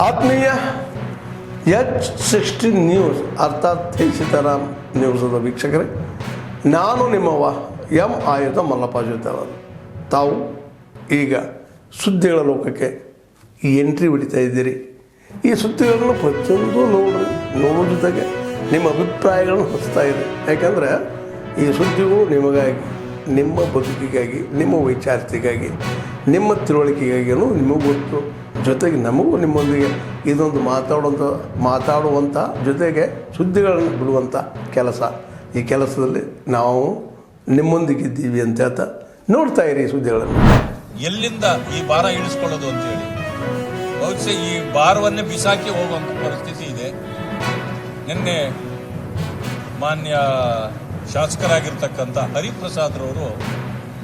ಆತ್ಮೀಯ H16 news ಅರ್ಥಾತ್ ಸೀತಾರಾಮ್ ನ್ಯೂಸದ ವೀಕ್ಷಕರೇ, ನಾನು ನಿಮ್ಮವ ಎಂ ಆಯುಧ ಮಲ್ಲಪ್ಪ ಜೊತೆವರು. ತಾವು ಈಗ ಸುದ್ದಿಗಳ ಲೋಕಕ್ಕೆ ಎಂಟ್ರಿ ಹೊಡಿತಾ ಇದ್ದೀರಿ. ಈ ಸುದ್ದಿಗಳನ್ನು ಪ್ರತಿಯೊಂದು ನೋಡೋ ಜೊತೆಗೆ ನಿಮ್ಮ ಅಭಿಪ್ರಾಯಗಳನ್ನು ಹೊಸ್ತಾ ಇದೆ. ಯಾಕಂದರೆ ಈ ಸುದ್ದಿಗಳು ನಿಮಗಾಗಿ, ನಿಮ್ಮ ಬದುಕಿಗಾಗಿ, ನಿಮ್ಮ ವೈಚಾರಿಕೆಗಾಗಿ, ನಿಮ್ಮ ತಿಳುವಳಿಕೆಗಾಗಿಯೂ ನಿಮಗೂ ಗೊತ್ತು. ಜೊತೆಗೆ ನಮಗೂ ನಿಮ್ಮೊಂದಿಗೆ ಇದೊಂದು ಮಾತಾಡುವಂಥ ಜೊತೆಗೆ ಸುದ್ದಿಗಳನ್ನು ಬಿಡುವಂಥ ಕೆಲಸ. ಈ ಕೆಲಸದಲ್ಲಿ ನಾವು ನಿಮ್ಮೊಂದಿಗಿದ್ದೀವಿ ಅಂತ ಹೇಳ್ತಾ ನೋಡ್ತಾ ಇರಿ ಸುದ್ದಿಗಳನ್ನು. ಎಲ್ಲಿಂದ ಈ ಭಾರ ಇಳಿಸ್ಕೊಳ್ಳೋದು ಅಂತೇಳಿ ಬಹುಶಃ ಈ ಭಾರವನ್ನೇ ಬಿಸಾಕಿ ಹೋಗುವಂಥ ಪರಿಸ್ಥಿತಿ ಇದೆ. ನಿನ್ನೆ ಮಾನ್ಯ ಶಾಸಕರಾಗಿರ್ತಕ್ಕಂಥ ಹರಿಪ್ರಸಾದ್ ರವರು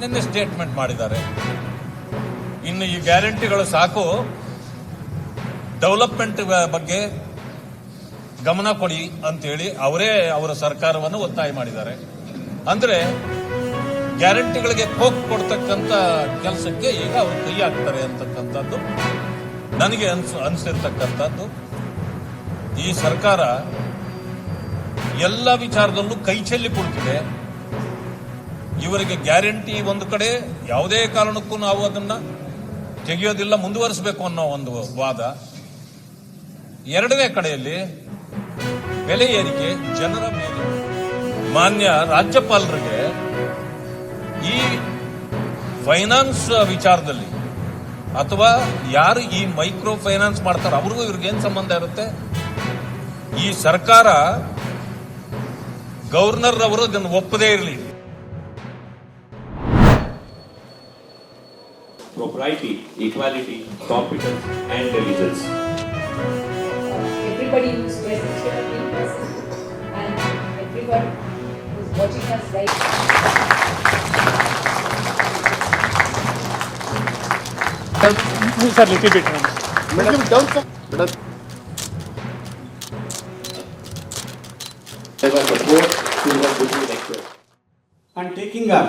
ನಿನ್ನೆ ಸ್ಟೇಟ್ಮೆಂಟ್ ಮಾಡಿದ್ದಾರೆ. ಇನ್ನು ಈ ಗ್ಯಾರಂಟಿಗಳು ಸಾಕು, ಡೆವಲಪ್ಮೆಂಟ್ ಬಗ್ಗೆ ಗಮನ ಕೊಡಿ ಅಂತೇಳಿ ಅವರೇ ಅವರ ಸರ್ಕಾರವನ್ನು ಒತ್ತಾಯ ಮಾಡಿದ್ದಾರೆ. ಅಂದ್ರೆ ಗ್ಯಾರಂಟಿಗಳಿಗೆ ಕೋಕ್ ಕೊಡ್ತಕ್ಕಂಥ ಕೆಲಸಕ್ಕೆ ಈಗ ಅವರು ಕೈ ಹಾಕ್ತಾರೆ ಅಂತಕ್ಕಂಥದ್ದು ನನಗೆ ಅನಿಸಿರ್ತಕ್ಕಂಥದ್ದು. ಈ ಸರ್ಕಾರ ಎಲ್ಲ ವಿಚಾರದಲ್ಲೂ ಕೈ ಚೆಲ್ಲಿ ಕೊಡ್ತಿದೆ. ಇವರಿಗೆ ಗ್ಯಾರಂಟಿ ಒಂದು ಕಡೆ ಯಾವುದೇ ಕಾರಣಕ್ಕೂ ನಾವು ಅದನ್ನ ತೆಗೆಯೋದಿಲ್ಲ, ಮುಂದುವರಿಸಬೇಕು ಅನ್ನೋ ಒಂದು ವಾದ. ಎರಡನೇ ಕಡೆಯಲ್ಲಿ ಬೆಲೆ ಏರಿಕೆ ಜನರ ಮೇಲೆ. ಮಾನ್ಯ ರಾಜ್ಯಪಾಲರಿಗೆ ಈ ಫೈನಾನ್ಸ್ ವಿಚಾರದಲ್ಲಿ ಅಥವಾ ಯಾರು ಈ ಮೈಕ್ರೋ ಫೈನಾನ್ಸ್ ಮಾಡ್ತಾರೆ ಅವ್ರಿಗೂ ಇವ್ರಿಗೇನು ಸಂಬಂಧ ಇರುತ್ತೆ? ಈ ಸರ್ಕಾರ ಗವರ್ನರ್ ಅವರು ಅದನ್ನು ಒಪ್ಪದೇ ಇರಲಿ. Propriety, equality, competence and diligence. Everybody who's present here in person and everyone who's watching us right sir, little bit. Madam, down, sir. Madam. And taking up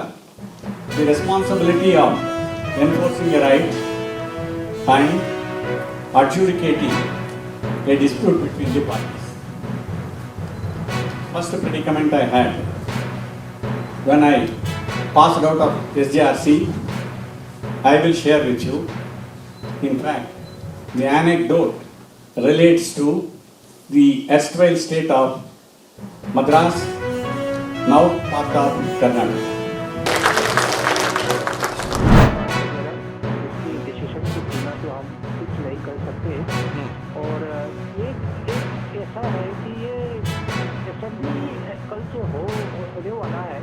the responsibility of enforcing a right and adjudicating a dispute between the parties. First predicament I had when I passed out of SJRC, I will share with you. In fact, the anecdote relates to the erstwhile state of Madras, now part of Karnataka. Decision के बिना तो हम कुछ नहीं कर सकते। और ये ऐसा है कि ये असेंबली कल से होने वाला है.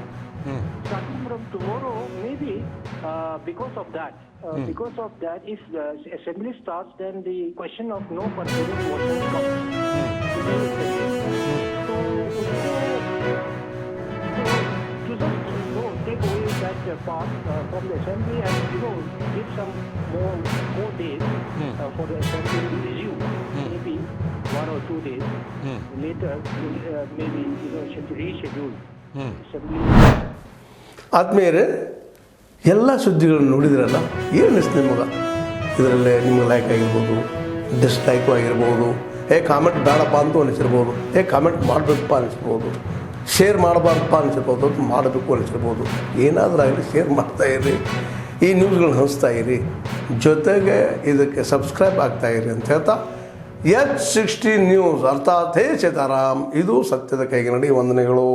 Starting from tomorrow, maybe because of that, if the assembly starts, then the question of no pursuing motion comes. To just take away that part from the assembly and give some more days for the assembly to resume. Maybe 1 or 2 days later, maybe reschedule assembly. ಆತ್ಮೀಯರೇ, ಎಲ್ಲ ಸುದ್ದಿಗಳನ್ನು ನೋಡಿದ್ರಲ್ಲ, ಏನು ಅನಿಸ್ತು ನಿಮಗೆ? ಇದರಲ್ಲೇ ನಿಮ್ಗೆ like ಆಗಿರ್ಬೋದು, ಡಿಸ್ಲೈಕು ಆಗಿರ್ಬೋದು, ಕಾಮೆಂಟ್ ಬೇಡಪ್ಪ ಅಂತ ಅನಿಸಿರ್ಬೋದು, ಕಾಮೆಂಟ್ ಮಾಡಬೇಕಪ್ಪ ಅನಿಸ್ಬೋದು, ಶೇರ್ ಮಾಡಬಾರ್ದಪ್ಪ ಅನಿಸಿರ್ಬೋದು, ಅದು ಮಾಡಬೇಕು ಅನಿಸಿರ್ಬೋದು. ಏನಾದರೂ ಆಗಲಿ ಶೇರ್ ಮಾಡ್ತಾಯಿರಿ, ಈ ನ್ಯೂಸ್ಗಳನ್ನ ಹಂಚ್ತಾ ಇರಿ, ಜೊತೆಗೆ ಇದಕ್ಕೆ ಸಬ್ಸ್ಕ್ರೈಬ್ ಆಗ್ತಾಯಿರಿ ಅಂತ ಹೇಳ್ತಾ H16 ನ್ಯೂಸ್ ಅರ್ಥಾತ್ ಸೀತಾರಾಮ್, ಇದು ಸತ್ಯದ ಕೈಗೆ ನಡಿ. ವಂದನೆಗಳು.